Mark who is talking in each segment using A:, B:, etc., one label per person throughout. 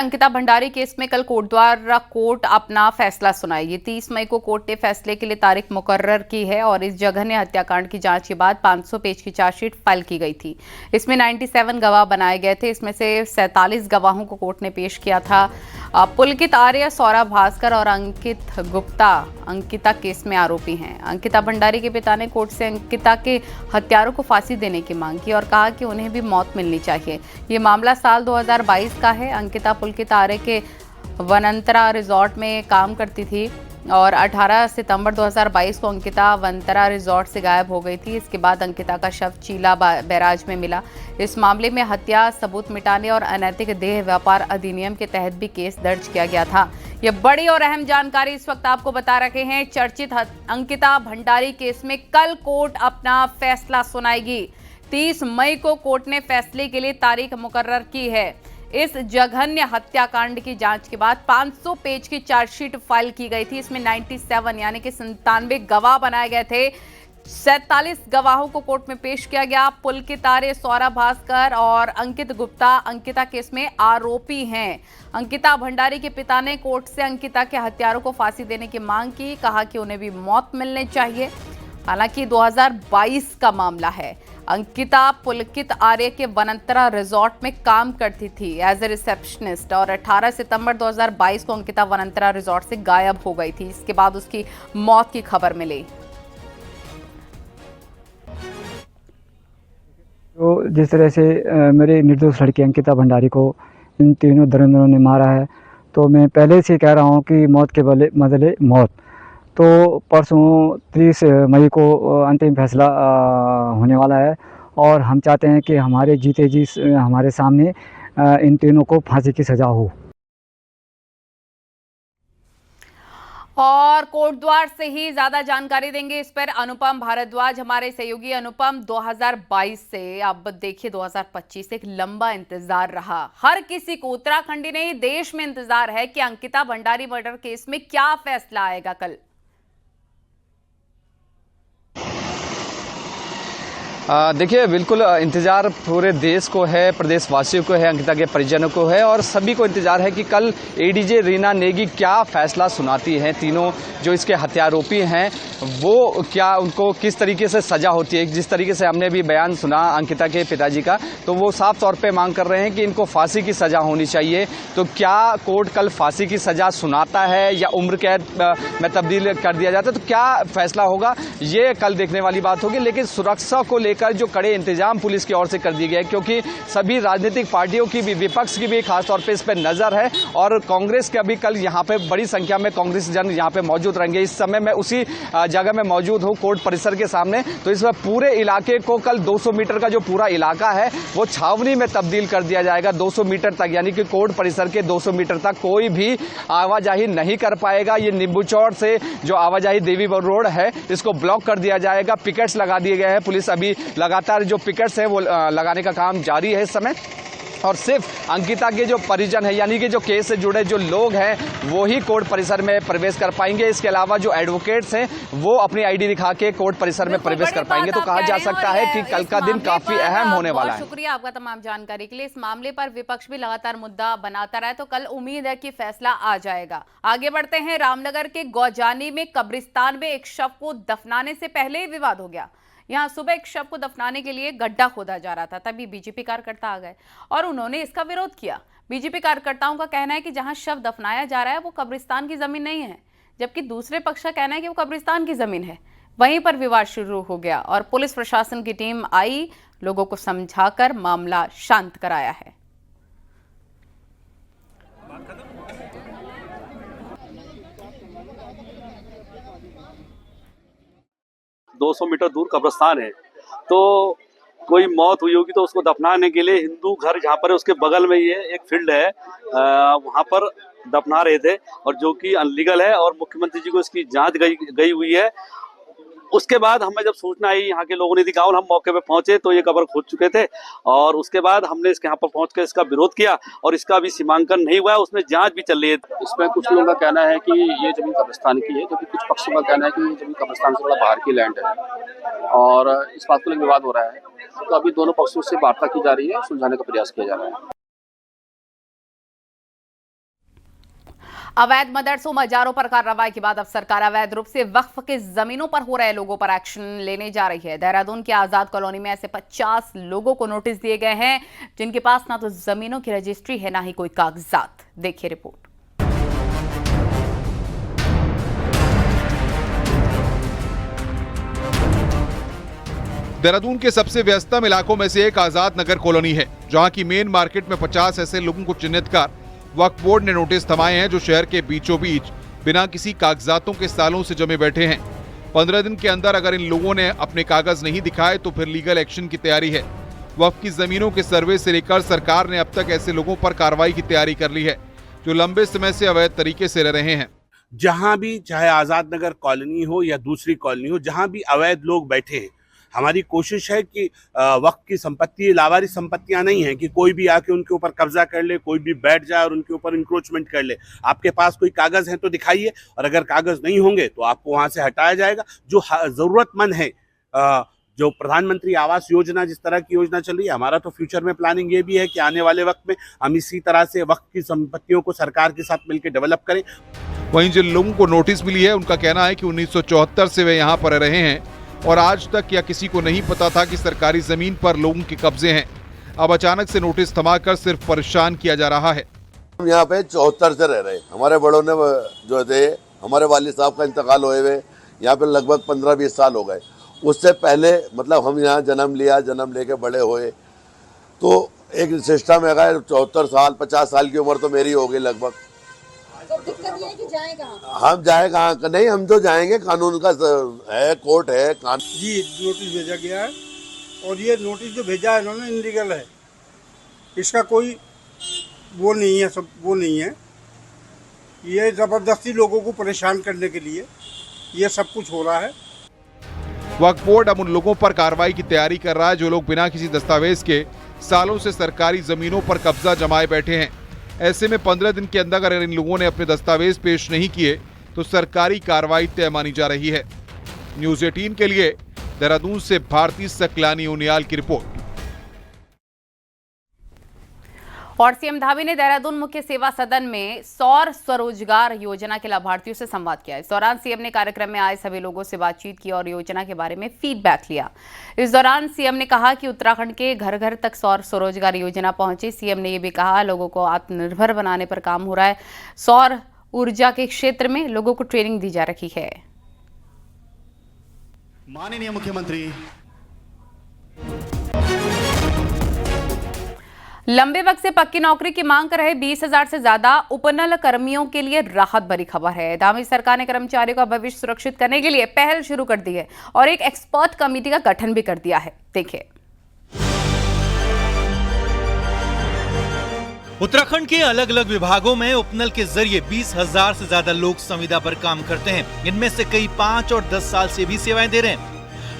A: Ankita Bhandari case में कल Kotdwar court अपना फैसला सुनाएगी। 30 मई को कोर्ट ने फैसले के लिए तारीख मुकर्रर की है और इस जघन्य हत्याकांड की जांच के बाद 500 पेज की चार्जशीट फाइल की गई थी। इसमें 97 गवाह बनाए गए थे। इसमें से 47 गवाहों को कोर्ट ने पेश किया था। पुलकित आर्य, सौरभ भास्कर और अंकित गुप्ता अंकिता केस में आरोपी हैं। अंकिता भंडारी के पिता ने कोर्ट से अंकिता के हत्यारों को फांसी देने की मांग की और कहा कि उन्हें भी मौत मिलनी चाहिए। ये मामला साल 2022 का है। अंकिता पुलकित आर्य के वनंतरा रिजॉर्ट में काम करती थी और 18 सितंबर 2022 को अंकिता वनंतरा रिजॉर्ट से गायब हो गई थी। इसके बाद अंकिता का शव चीला बैराज में मिला। इस मामले में हत्या, सबूत मिटाने और अनैतिक देह व्यापार अधिनियम के तहत भी केस दर्ज किया गया था। यह बड़ी और अहम जानकारी इस वक्त आपको बता रहे हैं। चर्चित अंकिता भंडारी केस में कल कोर्ट अपना फैसला सुनाएगी। 30 मई को कोर्ट ने फैसले के लिए तारीख मुकर्रर की है। इस जघन्य हत्याकांड की जांच के बाद 500 पेज की चार्जशीट फाइल की गई थी। इसमें 97 यानी कि 97 गवाह बनाए गए थे। 47 गवाहों को कोर्ट में पेश किया गया। पुलकित आर्य, सौरभ भास्कर और अंकित गुप्ता अंकिता केस में आरोपी हैं। अंकिता भंडारी के पिता ने कोर्ट से अंकिता के हत्यारों को फांसी देने की मांग की, कहा कि उन्हें भी मौत मिलनी चाहिए। हालांकि 2022 का मामला है। अंकिता पुलकित आर्य के वनंतरा रिजॉर्ट में काम करती थी एज ए रिसेप्शनिस्ट और 18 सितंबर 2022 को अंकिता वनंतरा रिजॉर्ट से गायब हो गई थी। इसके बाद उसकी मौत की खबर मिली।
B: तो जिस तरह से मेरे निर्दोष लड़की अंकिता भंडारी को इन तीनों धुरंधरों ने मारा है, तो मैं पहले से कह रहा हूँ कि मौत के बदले मौत। तो परसों 30 मई को अंतिम फैसला होने वाला है और हम चाहते हैं कि हमारे जीते जी हमारे सामने इन तीनों को फांसी की सज़ा हो।
A: और कोटद्वार से ही ज्यादा जानकारी देंगे इस पर अनुपम भारद्वाज, हमारे सहयोगी। अनुपम, 2022 से अब देखिए 2025 एक लंबा इंतजार रहा। हर किसी को, उत्तराखंड ही नहीं देश में इंतजार है कि अंकिता भंडारी मर्डर केस में क्या फैसला आएगा कल।
C: देखिए, बिल्कुल इंतज़ार पूरे देश को है, प्रदेशवासियों को है, अंकिता के परिजनों को है और सभी को इंतज़ार है कि कल एडीजे रीना नेगी क्या फैसला सुनाती हैं। तीनों जो इसके हत्यारोपी हैं वो क्या, उनको किस तरीके से सज़ा होती है। जिस तरीके से हमने भी बयान सुना अंकिता के पिताजी का, तो वो साफ तौर पे मांग कर रहे हैं कि इनको फांसी की सज़ा होनी चाहिए। तो क्या कोर्ट कल फांसी की सज़ा सुनाता है या उम्र कैद में तब्दील कर दिया जाता है, तो क्या फैसला होगा ये कल देखने वाली बात होगी। लेकिन सुरक्षा को लेकर जो कड़े इंतजाम पुलिस की ओर से कर दिए गए, क्योंकि सभी राजनीतिक पार्टियों की भी, विपक्ष की भी खासतौर पे इस पर नजर है और कांग्रेस का भी कल यहाँ पे बड़ी संख्या में कांग्रेस जन यहाँ पे मौजूद रहेंगे। इस समय मैं उसी जगह में मौजूद हूँ कोर्ट परिसर के सामने। तो इस पूरे इलाके को कल 200 मीटर का जो पूरा इलाका है वो छावनी में तब्दील कर दिया जाएगा। 200 मीटर तक, यानी कि कोर्ट परिसर के 200 मीटर तक कोई भी आवाजाही नहीं कर पाएगा। ये नींबू चौड़ से जो आवाजाही देवी रोड है इसको ब्लॉक कर दिया जाएगा। पिकेट्स लगा दिए गए हैं। पुलिस अभी लगातार जो पिकेट्स है वो लगाने का काम जारी है इस समय। और सिर्फ अंकिता के जो परिजन है, यानी कि जो केस से जुड़े जो लोग हैं वो ही कोर्ट परिसर में प्रवेश कर पाएंगे। इसके अलावा जो एडवोकेट्स हैं वो अपनी आईडी दिखा के कोर्ट परिसर में प्रवेश कर पाएंगे। तो कहा जा सकता है कि कल का दिन काफी अहम होने वाला है।
A: शुक्रिया आपका तमाम जानकारी के लिए। इस मामले पर विपक्ष भी लगातार मुद्दा बनाता रहा, तो कल उम्मीद है कि फैसला आ जाएगा। आगे बढ़ते हैं। रामनगर के गौजानी में कब्रिस्तान में एक शव को दफनाने से पहले ही विवाद हो गया। यहां सुबह एक शव को दफनाने के लिए गड्ढा खोदा जा रहा था, तभी बीजेपी कार्यकर्ता आ गए और उन्होंने इसका विरोध किया। बीजेपी कार्यकर्ताओं का कहना है कि जहां शव दफनाया जा रहा है वो कब्रिस्तान की जमीन नहीं है, जबकि दूसरे पक्ष का कहना है कि वो कब्रिस्तान की जमीन है। वहीं पर विवाद शुरू हो गया और पुलिस प्रशासन की टीम आई, लोगों को समझाकर मामला शांत कराया है।
D: 200 मीटर दूर कब्रिस्तान है, तो कोई मौत हुई होगी तो उसको दफनाने के लिए हिंदू घर जहाँ पर है उसके बगल में ये एक फील्ड है, वहाँ पर दफना रहे थे और जो कि अनलीगल है और मुख्यमंत्री जी को इसकी जांच गई हुई है। उसके बाद हमें जब सूचना आई, यहाँ के लोगों ने दी, हम मौके पे पहुंचे तो ये कब्र खोद चुके थे और उसके बाद हमने इसके यहाँ पर पहुंच कर इसका विरोध किया और इसका अभी सीमांकन नहीं हुआ है, उसमें जांच भी चल रही है।
E: इसमें कुछ लोगों का कहना है कि ये जमीन कब्रिस्तान की है, जबकि कुछ पक्षों का कहना है कि ये जमीन कब्रिस्तान से थोड़ा बाहर की लैंड है और इस बात को लेकर विवाद हो रहा है। तो अभी दोनों पक्षों से वार्ता की जा रही है, सुलझाने का प्रयास किया जा रहा है।
A: अवैध मदरसों मजारों पर कार्रवाई के बाद अब सरकार अवैध रूप से वक्फ के जमीनों पर हो रहे लोगों पर एक्शन लेने जा रही है। देहरादून की आजाद कॉलोनी में ऐसे 50 लोगों को नोटिस दिए गए हैं जिनके पास ना तो जमीनों की रजिस्ट्री है ना ही कोई कागजात। देखिए रिपोर्ट।
F: देहरादून के सबसे व्यस्ततम इलाकों में से एक आजाद नगर कॉलोनी है, जहां की मेन मार्केट में 50 ऐसे लोगों को चिन्हित कर वक्फ बोर्ड ने नोटिस थमाए हैं जो शहर के बीचों बीच बिना किसी कागजातों के सालों से जमे बैठे हैं। 15 दिन के अंदर अगर इन लोगों ने अपने कागज नहीं दिखाए तो फिर लीगल एक्शन की तैयारी है। वक्फ की जमीनों के सर्वे से लेकर सरकार ने अब तक ऐसे लोगों पर कार्रवाई की तैयारी कर ली है जो लंबे समय से अवैध तरीके से रह रहे हैं।
G: जहां भी, चाहे आजाद नगर कॉलोनी हो या दूसरी कॉलोनी हो, जहां भी अवैध लोग बैठे हैं, हमारी कोशिश है कि वक्त की संपत्ति लावारिस संपत्तियां नहीं है कि कोई भी आके उनके ऊपर कब्जा कर ले, कोई भी बैठ जाए और उनके ऊपर इंक्रोचमेंट कर ले। आपके पास कोई कागज है तो दिखाइए, और अगर कागज नहीं होंगे तो आपको वहां से हटाया जाएगा। जो जरूरतमंद है, जो प्रधानमंत्री आवास योजना, जिस तरह की योजना चल रही है, हमारा तो फ्यूचर में प्लानिंग ये भी है कि आने वाले वक्त में हम इसी तरह से वक्त की संपत्तियों को सरकार के साथ मिलकर डेवलप करें।
F: वहीं जिन लोगों को नोटिस मिली है उनका कहना है कि 1974 से वे यहाँ पर रहे हैं और आज तक या किसी को नहीं पता था कि सरकारी जमीन पर लोगों के कब्जे हैं। अब अचानक से नोटिस थमाकर सिर्फ परेशान किया जा रहा है।
H: हम यहाँ पे 74 से रह रहे हैं। हमारे बड़ों ने जो थे, हमारे वालिद साहब का इंतकाल हुए हुए यहाँ पे लगभग 15-20 साल हो गए। उससे पहले मतलब हम यहाँ जन्म लिया, जन्म लेके बड़े हुए, तो एक सिस्टम है। 74 साल 50 साल की उम्र तो मेरी हो गई लगभग।
I: तो दिक्कत ये है कि जाए कहाँ?
H: हम जाए कहाँ? नहीं, हम तो जाएंगे, कानून का है, कोर्ट है।
J: जी नोटिस भेजा गया है और ये नोटिस जो भेजा है इन्होंने इनलीगल है। इसका कोई वो नहीं है, सब वो नहीं है। ये जबरदस्ती लोगों को परेशान करने के लिए ये सब कुछ हो रहा है।
F: वक्फ बोर्ड अब उन लोगों पर कार्रवाई की तैयारी कर रहा है जो लोग बिना किसी दस्तावेज के सालों से सरकारी जमीनों पर कब्जा जमाए बैठे हैं। ऐसे में 15 दिन के अंदर अगर इन लोगों ने अपने दस्तावेज पेश नहीं किए तो सरकारी कार्रवाई तय मानी जा रही है। न्यूज़ 18 के लिए देहरादून से भारती सकलानी उनियाल की रिपोर्ट।
A: और सीएम धामी ने देहरादून मुख्य सेवा सदन में सौर स्वरोजगार योजना के लाभार्थियों से संवाद किया। इस दौरान सीएम ने कार्यक्रम में आए सभी लोगों से बातचीत की और योजना के बारे में फीडबैक लिया। इस दौरान सीएम ने कहा कि उत्तराखंड के घर घर तक सौर स्वरोजगार योजना पहुंची। सीएम ने ये भी कहा लोगों को आत्मनिर्भर बनाने पर काम हो रहा है। सौर ऊर्जा के क्षेत्र में लोगों को ट्रेनिंग दी जा रही है।
K: माननीय मुख्यमंत्री,
A: लंबे वक्त से पक्की नौकरी की मांग कर रहे 20,000 से ज्यादा उपनल कर्मियों के लिए राहत भरी खबर है। धामी सरकार ने कर्मचारियों का भविष्य सुरक्षित करने के लिए पहल शुरू कर दी है और एक एक्सपर्ट कमेटी का गठन भी कर दिया है। देखिए।
K: उत्तराखंड के अलग अलग विभागों में उपनल के जरिए 20,000 से ज्यादा लोग संविदा पर काम करते हैं। इनमें से कई 5 और 10 साल से भी सेवाएं दे रहे हैं।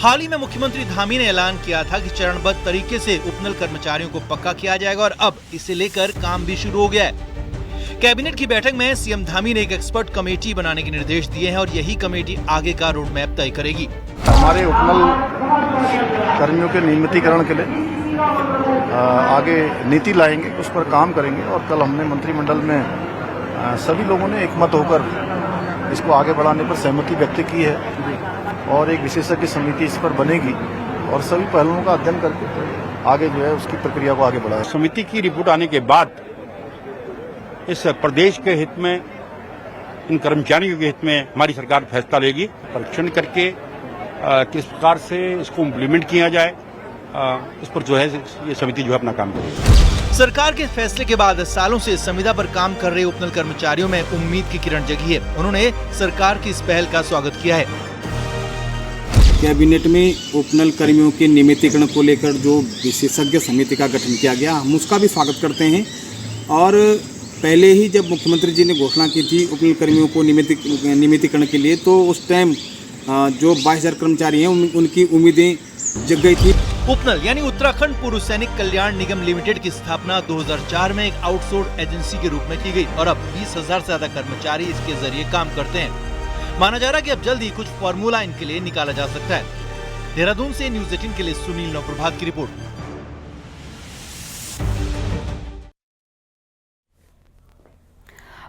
K: हाल ही में मुख्यमंत्री धामी ने ऐलान किया था कि चरणबद्ध तरीके से उपनल कर्मचारियों को पक्का किया जाएगा और अब इसे लेकर काम भी शुरू हो गया है। कैबिनेट की बैठक में सीएम धामी ने एक एक्सपर्ट कमेटी बनाने के निर्देश दिए हैं और यही कमेटी आगे का रोड मैप तय करेगी।
L: हमारे उपनल कर्मियों के नियमितीकरण के लिए आगे नीति लाएंगे, उस पर काम करेंगे और कल हमने मंत्रिमंडल में सभी लोगों ने एकमत होकर इसको आगे बढ़ाने पर सहमति व्यक्त की है और एक विशेषज्ञ समिति इस पर बनेगी और सभी पहलुओं का अध्ययन करके आगे जो है उसकी प्रक्रिया को आगे बढ़ाएं।
M: समिति की रिपोर्ट आने के बाद इस प्रदेश के हित में, इन कर्मचारियों के हित में हमारी सरकार फैसला लेगी। परीक्षण करके किस प्रकार से इसको इम्प्लीमेंट किया जाए, इस पर जो है ये समिति जो है अपना काम करेगी।
K: सरकार के फैसले के बाद सालों से संविदा पर काम कर रहे उपनल कर्मचारियों में उम्मीद की किरण जगी है। उन्होंने सरकार की इस पहल का स्वागत किया है।
N: कैबिनेट में उपनल कर्मियों के नियमितीकरण को लेकर जो विशेषज्ञ समिति का गठन किया गया, हम उसका भी स्वागत करते हैं। और पहले ही जब मुख्यमंत्री जी ने घोषणा की थी उपनल कर्मियों को नियमितीकरण के लिए, तो उस टाइम जो 22,000 कर्मचारी हैं उनकी उम्मीदें जग गई थी।
K: उपनल यानी उत्तराखंड पूर्व सैनिक कल्याण निगम लिमिटेड की स्थापना 2004 में एक आउटसोर्स एजेंसी के रूप में की गई और अब 20,000 से ज्यादा कर्मचारी इसके जरिए काम करते हैं। माना जा रहा है कि अब जल्द ही कुछ फॉर्मूला इनके लिए निकाला जा सकता है। देहरादून से न्यूज़ 18 के लिए सुनील नवप्रभात की रिपोर्ट।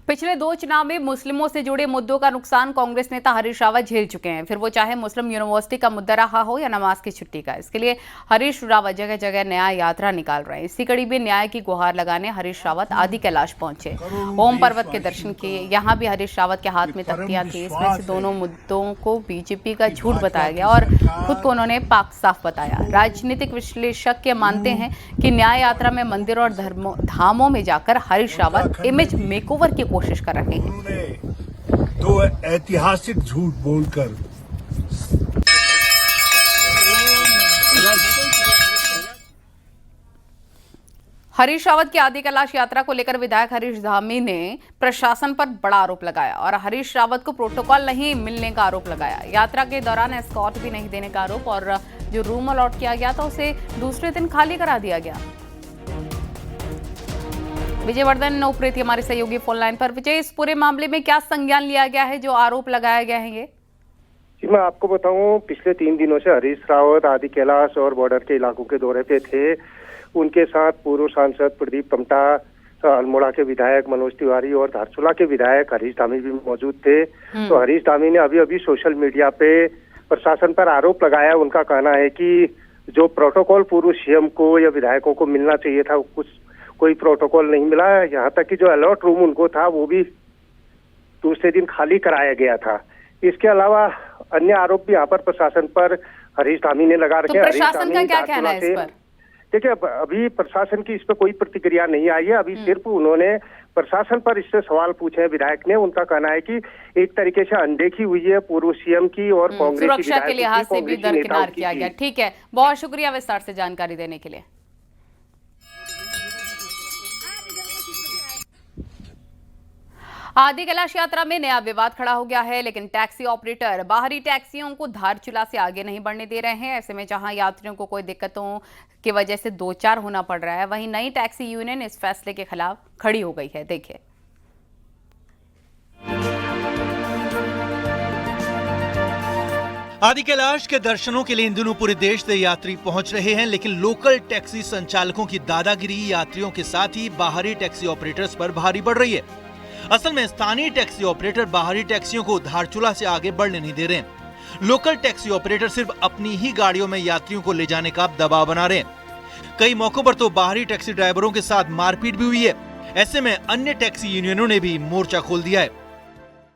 A: पिछले 2 चुनाव में मुस्लिमों से जुड़े मुद्दों का नुकसान कांग्रेस नेता हरीश रावत झेल चुके हैं, फिर वो चाहे मुस्लिम यूनिवर्सिटी का मुद्दा रहा हो या नमाज की छुट्टी का। इसके लिए हरीश रावत जगह जगह न्याय यात्रा निकाल रहे हैं। इसी कड़ी में न्याय की गुहार लगाने हरीश रावत आदि कैलाश पहुंचे, ओम पर्वत के दर्शन किए। यहाँ भी हरीश रावत के हाथ में तख्तियां थी, इसमें से दोनों मुद्दों को बीजेपी का झूठ बताया गया और खुद को उन्होंने पाक साफ बताया। राजनीतिक विश्लेषक मानते हैं कि न्याय यात्रा में मंदिर और धामों में जाकर हरीश रावत इमेज मेकओवर की कोशिश कर रहे हैं।
O: दो ऐतिहासिक झूठ बोलकर
A: हरीश रावत की आदि कैलाश यात्रा को लेकर विधायक हरीश धामी ने प्रशासन पर बड़ा आरोप लगाया और हरीश रावत को प्रोटोकॉल नहीं मिलने का आरोप लगाया। यात्रा के दौरान एस्कॉर्ट भी नहीं देने का आरोप और जो रूम अलॉट किया गया था उसे दूसरे दिन खाली करा दिया गया। विजयवर्धन उप्रेती हमारे सहयोगी फोन लाइन पर। विजय, इस पूरे मामले में क्या संज्ञान लिया गया है, जो आरोप लगाया गया है? ये
P: जी मैं आपको बताऊं, पिछले 3 दिनों से हरीश रावत आदि कैलाश और बॉर्डर के इलाकों के दौरे पे थे। उनके साथ पूर्व सांसद प्रदीप टमटा, अल्मोड़ा के विधायक मनोज तिवारी और धारचूला के विधायक हरीश धामी भी मौजूद थे। तो हरीश धामी ने अभी सोशल मीडिया पे प्रशासन पर आरोप लगाया। उनका कहना है कि जो प्रोटोकॉल पूर्व सीएम को या विधायकों को मिलना चाहिए था, कोई प्रोटोकॉल नहीं मिला। यहाँ तक कि जो अलॉट रूम उनको था वो भी दूसरे दिन खाली कराया गया था। इसके अलावा अन्य आरोप भी यहाँ पर प्रशासन पर हरीश धामी ने लगा रखे हैं।
A: प्रशासन का क्या कहना है इस पर?
P: देखिए, अभी प्रशासन की इस पर कोई प्रतिक्रिया नहीं आई है। अभी सिर्फ उन्होंने प्रशासन पर इससे सवाल पूछे हैं विधायक ने। उनका कहना है कि एक तरीके से अनदेखी हुई है पूर्व सीएम की और कांग्रेस
A: सुरक्षा के लिहाज से भी दरकिनार किया गया। ठीक है, बहुत शुक्रिया विस्तार से जानकारी देने के लिए। आदि कैलाश यात्रा में नया विवाद खड़ा हो गया है, लेकिन टैक्सी ऑपरेटर बाहरी टैक्सियों को धारचूला से आगे नहीं बढ़ने दे रहे हैं। ऐसे में जहां यात्रियों को कोई दिक्कतों की वजह से 2-4 होना पड़ रहा है, वहीं नई टैक्सी यूनियन इस फैसले के खिलाफ खड़ी हो गई है। देखिए,
K: आदि कैलाश के दर्शनों के लिए इन दिनों पूरे देश से यात्री पहुंच रहे हैं, लेकिन लोकल टैक्सी संचालकों की दादागिरी यात्रियों के साथ ही बाहरी टैक्सी ऑपरेटर्स पर भारी पड़ रही है। असल में स्थानीय टैक्सी ऑपरेटर बाहरी टैक्सियों को धारचूला से आगे बढ़ने नहीं दे रहे हैं। लोकल टैक्सी ऑपरेटर सिर्फ अपनी ही गाड़ियों में यात्रियों को ले जाने का दबाव बना रहे हैं। कई मौकों पर तो बाहरी टैक्सी ड्राइवरों के साथ मारपीट भी हुई है। ऐसे में अन्य टैक्सी यूनियनों ने भी मोर्चा खोल दिया है।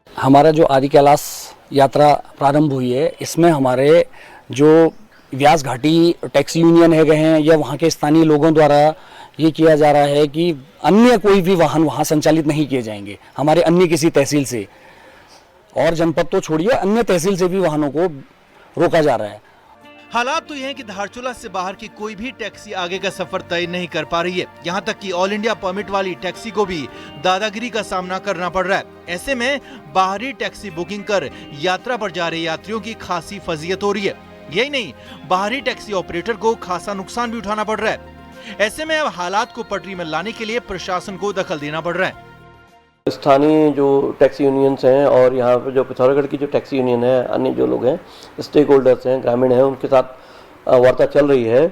Q: हमारा जो आदि कैलाश यात्रा प्रारंभ हुई है, इसमें हमारे जो व्यास घाटी टैक्सी यूनियन है गए हैं या वहाँ के स्थानीय लोगों द्वारा ये किया जा रहा है कि अन्य कोई भी वाहन वहाँ संचालित नहीं किए जाएंगे हमारे अन्य किसी तहसील से, और जनपद तो छोड़िए अन्य तहसील से भी वाहनों को रोका जा रहा है।
K: हालात तो यह है कि धारचूला से बाहर की कोई भी टैक्सी आगे का सफर तय नहीं कर पा रही है। यहाँ तक कि ऑल इंडिया परमिट वाली टैक्सी को भी दादागिरी का सामना करना पड़ रहा है। ऐसे में बाहरी टैक्सी बुकिंग कर यात्रा पर जा रहे यात्रियों की खासी फजीयत हो रही है। यही नहीं, बाहरी टैक्सी ऑपरेटर को खासा नुकसान भी उठाना पड़ रहा है। ऐसे में अब हालात को पटरी में लाने के लिए प्रशासन को दखल देना पड़ रहा है।
R: स्थानीय जो टैक्सी यूनियंस हैं और यहाँ पर जो पिथौरागढ़ की जो टैक्सी यूनियन है, अन्य जो लोग हैं, स्टेक होल्डर्स हैं, ग्रामीण हैं, उनके साथ वार्ता चल रही है।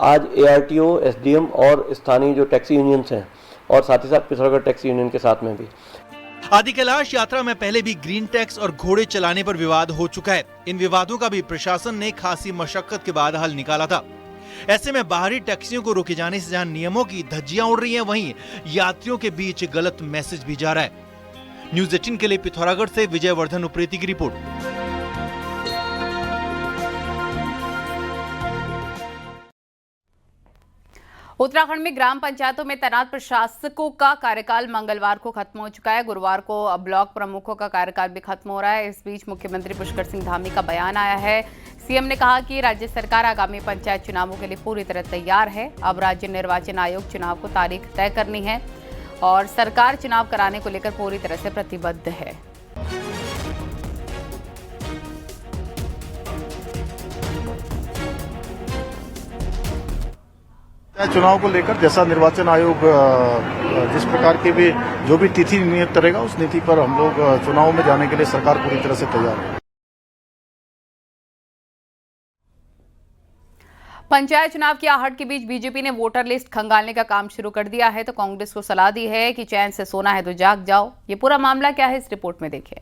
R: आज ARTO, SDM और स्थानीय जो टैक्सी यूनियंस हैं और साथ ही साथ पिथौरागढ़ टैक्सी यूनियन के साथ में भी।
K: आदि कैलाश यात्रा में पहले भी ग्रीन टैक्स और घोड़े चलाने पर विवाद हो चुका है। इन विवादों का भी प्रशासन ने खासी मशक्कत के बाद हल निकाला था। ऐसे में बाहरी टैक्सियों को रोके जाने से जहां नियमों की धज्जियां उड़ रही हैं, वहीं यात्रियों के बीच गलत मैसेज भी जा रहा है। न्यूज़ 18 के लिए पिथौरागढ़ से विजयवर्धन उप्रेती की रिपोर्ट।
A: उत्तराखंड में ग्राम पंचायतों में तैनात प्रशासकों का कार्यकाल मंगलवार को खत्म हो चुका है। गुरुवार को ब्लॉक प्रमुखों का कार्यकाल भी खत्म हो रहा है। इस बीच मुख्यमंत्री पुष्कर सिंह धामी का बयान आया है। सीएम ने कहा कि राज्य सरकार आगामी पंचायत चुनावों के लिए पूरी तरह तैयार है। अब राज्य निर्वाचन आयोग चुनाव को तारीख तय करनी है और सरकार चुनाव कराने को लेकर पूरी तरह से प्रतिबद्ध है।
L: चुनाव को लेकर जैसा निर्वाचन आयोग जिस प्रकार की भी जो भी तिथि नियत करेगा, उस नीति पर हम लोग चुनाव में जाने के लिए सरकार पूरी तरह से तैयार है।
A: पंचायत चुनाव की आहट के बीच बीजेपी ने वोटर लिस्ट खंगालने का काम शुरू कर दिया है, तो कांग्रेस को सलाह दी है कि चैन से सोना है तो जाग जाओ। ये पूरा मामला क्या है, इस रिपोर्ट में देखिए।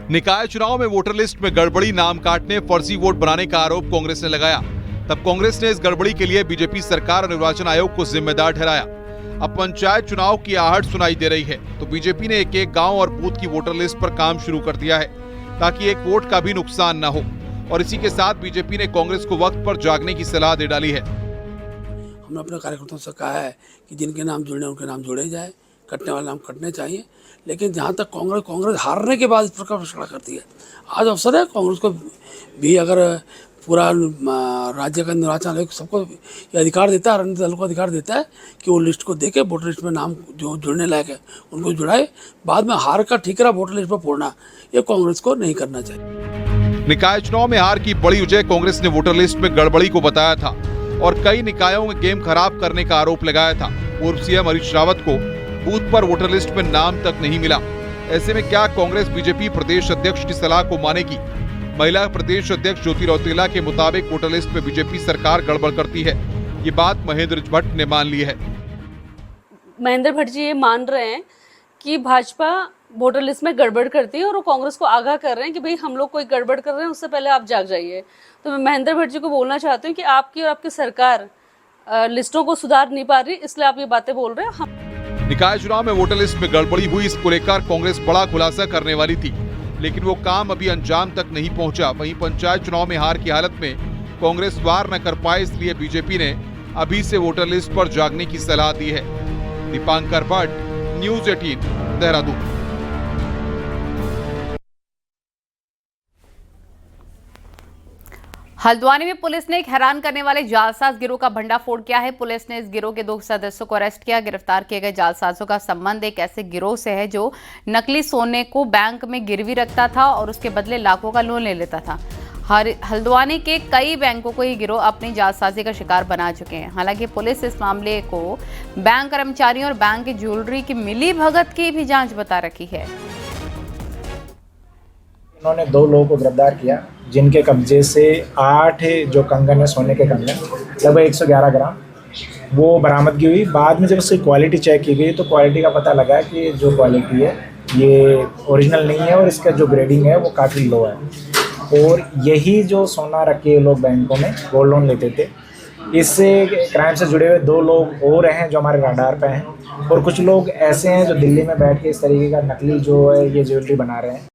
F: निकाय चुनाव में वोटर लिस्ट में गड़बड़ी, नाम काटने, फर्जी वोट बनाने का आरोप कांग्रेस ने लगाया। तब कांग्रेस ने इस गड़बड़ी के लिए बीजेपी सरकार और निर्वाचन आयोग को जिम्मेदार ठहराया। अब पंचायत चुनाव की आहट सुनाई दे रही है, तो बीजेपी ने एक गांव और बूथ की वोटर लिस्ट पर काम शुरू कर दिया है, ताकि एक वोट का भी नुकसान न हो। और इसी के साथ बीजेपी ने कांग्रेस को वक्त पर जागने की सलाह दे डाली है।
S: हमने अपने कार्यकर्ताओं से कहा है कि जिनके नाम जुड़ने उनके नाम जोड़े जाए, कटने वाले नाम कटने चाहिए। लेकिन जहाँ तक कांग्रेस हारने के बाद इस प्रकार फैसला करती है, आज अवसर है कांग्रेस को भी, अगर पूरा राज्य का निर्वाचन आयोग सबको ये अधिकार देता है, राजनीतिक दलों को अधिकार देता है कि वो लिस्ट को देके वोटर लिस्ट में नाम जो जुड़ने लायक है उनको जुड़ाए। बाद में हार का ठीकरा वोटर लिस्ट पर फोड़ना, ये कांग्रेस को नहीं करना चाहिए।
F: निकाय चुनाव में हार की बड़ी वजह कांग्रेस ने वोटर लिस्ट में गड़बड़ी को बताया था और कई निकायों में गेम खराब करने का आरोप लगाया था। पूर्व सीएम हरीश रावत को बूथ पर वोटर लिस्ट में नाम तक नहीं मिला। ऐसे में क्या कांग्रेस बीजेपी प्रदेश अध्यक्ष की सलाह को मानेगी? महिला प्रदेश अध्यक्ष ज्योति रौतेला के मुताबिक वोटर लिस्ट में बीजेपी सरकार गड़बड़ करती है। ये बात महेंद्र भट्ट ने मान ली है।
T: महेंद्र भट्ट जी ये मान रहे हैं कि भाजपा वोटर लिस्ट में गड़बड़ करती है और वो कांग्रेस को आगाह कर रहे हैं कि भाई हम लोग कोई गड़बड़ कर रहे हैं, उससे पहले आप जाग जाइए। तो मैं महेंद्र भट्ट जी को बोलना चाहती हूँ कि आपकी और आपकी सरकार लिस्टों को सुधार नहीं पा रही, इसलिए आप ये बातें बोल रहे हैं।
F: निकाय चुनाव में वोटर लिस्ट में गड़बड़ी हुई, इसको लेकर कांग्रेस बड़ा खुलासा करने वाली थी, लेकिन वो काम अभी अंजाम तक नहीं पहुंचा। वहीं पंचायत चुनाव में हार की हालत में कांग्रेस वार न कर पाए, इसलिए बीजेपी ने अभी से वोटर लिस्ट पर जागने की सलाह दी है। दीपांकर भट्ट, न्यूज़ 18, देहरादून।
A: हल्द्वानी में पुलिस ने एक हैरान करने वाले जालसाज गिरोह का भंडाफोड़ किया है। पुलिस ने इस गिरोह के 2 सदस्यों को अरेस्ट किया। गिरफ्तार किए गए जालसाजों का संबंध एक ऐसे गिरोह से है जो नकली सोने को बैंक में गिरवी रखता था और उसके बदले लाखों का लोन ले लेता था। हल्द्वानी के कई बैंकों को ये गिरोह अपनी जालसाजी का शिकार बना चुके हैं। हालांकि पुलिस इस मामले को बैंक कर्मचारियों और बैंक की ज्वेलरी की मिली भगत की भी जांच बता रखी है।
U: उन्होंने 2 लोगों को गिरफ्तार किया, जिनके कब्जे से 8 जो कंगन है, सोने के कंगन, लगभग 111 ग्राम वो बरामदगी हुई। बाद में जब उसकी क्वालिटी चेक की गई तो क्वालिटी का पता लगा कि जो क्वालिटी है ये ओरिजिनल नहीं है और इसका जो ग्रेडिंग है वो काफ़ी लो है। और यही जो सोना रखे लोग बैंकों में गोल्ड लोन लेते थे, इससे क्राइम से जुड़े हुए 2 लोग और हैं जो हमारे राडार पे हैं, और कुछ लोग ऐसे हैं जो दिल्ली में बैठ के इस तरीके का नकली जो है ये ज्वेलरी बना रहे हैं।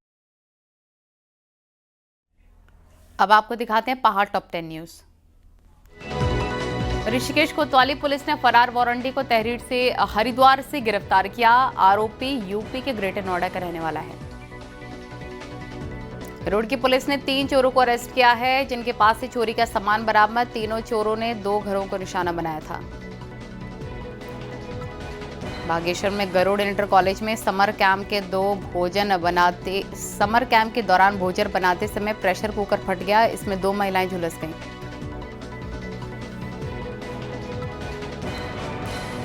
A: अब आपको दिखाते हैं पहाड़ टॉप 10 न्यूज। ऋषिकेश कोतवाली पुलिस ने फरार वारंटी को तहरीर से हरिद्वार से गिरफ्तार किया। आरोपी यूपी के ग्रेटर नोएडा का रहने वाला है। रोड की पुलिस ने 3 चोरों को अरेस्ट किया है, जिनके पास से चोरी का सामान बरामद। तीनों चोरों ने 2 घरों को निशाना बनाया था। बागेश्वर में गरुड़ इंटर कॉलेज में समर कैंप के दौरान भोजन बनाते समय प्रेशर कुकर फट गया। इसमें 2 महिलाएं झुलस गईं।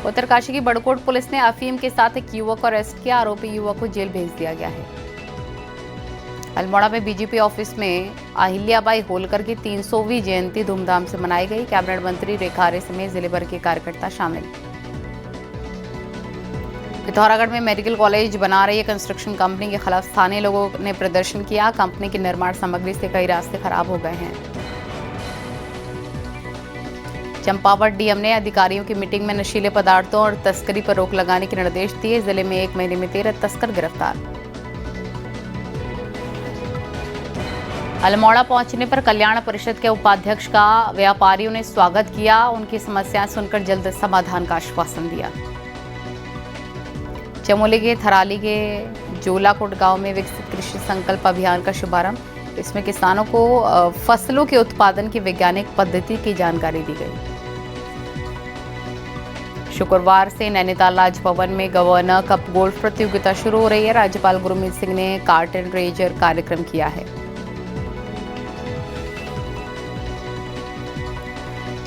A: उत्तरकाशी की बड़कोट पुलिस ने अफीम के साथ एक युवक को अरेस्ट किया। आरोपी युवक को जेल भेज दिया गया है। अल्मोड़ा में बीजेपी ऑफिस में अहिल्याबाई होलकर की 300वीं जयंती धूमधाम से मनाई गई। कैबिनेट मंत्री रेखा आर्य समेत जिले भर के कार्यकर्ता शामिल। पिथौरागढ़ में मेडिकल कॉलेज बना रही कंस्ट्रक्शन कंपनी के खिलाफ स्थानीय लोगों ने प्रदर्शन किया। कंपनी की निर्माण सामग्री से कई रास्ते खराब हो गए हैं। चंपावत डीएम ने अधिकारियों की मीटिंग में नशीले पदार्थों और तस्करी पर रोक लगाने के निर्देश दिए। जिले में 1 महीने में 13 तस्कर गिरफ्तार। अल्मोड़ा पहुंचने पर कल्याण परिषद के उपाध्यक्ष का व्यापारियों ने स्वागत किया। उनकी समस्याएं सुनकर जल्द समाधान का आश्वासन दिया। चमोली के थराली के जोलाकोट गांव में विकसित कृषि संकल्प अभियान का शुभारंभ। इसमें किसानों को फसलों के उत्पादन की वैज्ञानिक पद्धति की जानकारी दी गई। शुक्रवार से नैनीताल राजभवन में गवर्नर कप गोल्फ प्रतियोगिता शुरू हो रही है। राज्यपाल गुरमीत सिंह ने कार्ट एंड रेजर कार्यक्रम किया है।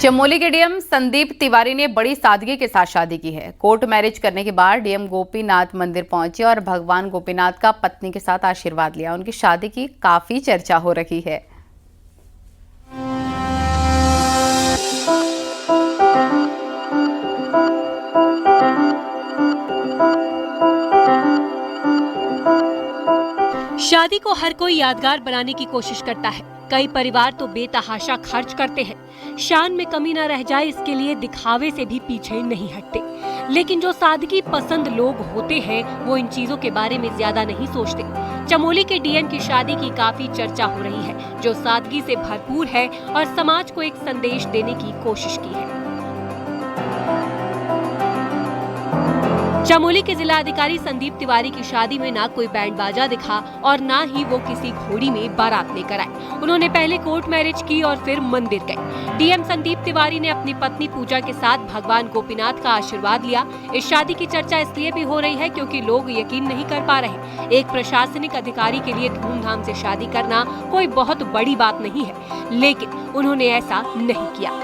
A: चमोली के डीएम संदीप तिवारी ने बड़ी सादगी के साथ शादी की है। कोर्ट मैरिज करने के बाद डीएम गोपीनाथ मंदिर पहुंचे और भगवान गोपीनाथ का पत्नी के साथ आशीर्वाद लिया। उनकी शादी की काफी चर्चा हो रही है।
B: शादी को हर कोई यादगार बनाने की कोशिश करता है। कई परिवार तो बेतहाशा खर्च करते हैं। शान में कमी न रह जाए इसके लिए दिखावे से भी पीछे नहीं हटते। लेकिन जो सादगी पसंद लोग होते हैं वो इन चीजों के बारे में ज्यादा नहीं सोचते। चमोली के डीएम की शादी की काफी चर्चा हो रही है, जो सादगी से भरपूर है और समाज को एक संदेश देने की कोशिश की है। चमोली के जिला अधिकारी संदीप तिवारी की शादी में ना कोई बैंड बाजा दिखा और ना ही वो किसी घोड़ी में बारात लेकर आए। उन्होंने पहले कोर्ट मैरिज की और फिर मंदिर गए। डीएम संदीप तिवारी ने अपनी पत्नी पूजा के साथ भगवान गोपीनाथ का आशीर्वाद लिया। इस शादी की चर्चा इसलिए भी हो रही है क्योंकि लोग यकीन नहीं कर पा रहे। एक प्रशासनिक अधिकारी के लिए धूमधाम से शादी करना कोई बहुत बड़ी बात नहीं है, लेकिन उन्होंने ऐसा नहीं किया।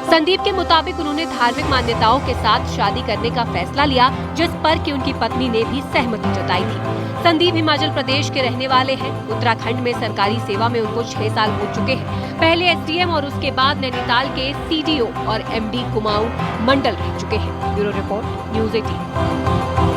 B: संदीप के मुताबिक उन्होंने धार्मिक मान्यताओं के साथ शादी करने का फैसला लिया, जिस पर कि उनकी पत्नी ने भी सहमति जताई थी। संदीप हिमाचल प्रदेश के रहने वाले हैं। उत्तराखंड में सरकारी सेवा में उनको 6 साल हो चुके हैं। पहले एसडीएम और उसके बाद नैनीताल के सीडीओ और एमडी कुमाऊं मंडल रह चुके हैं। Bureau report, news 18।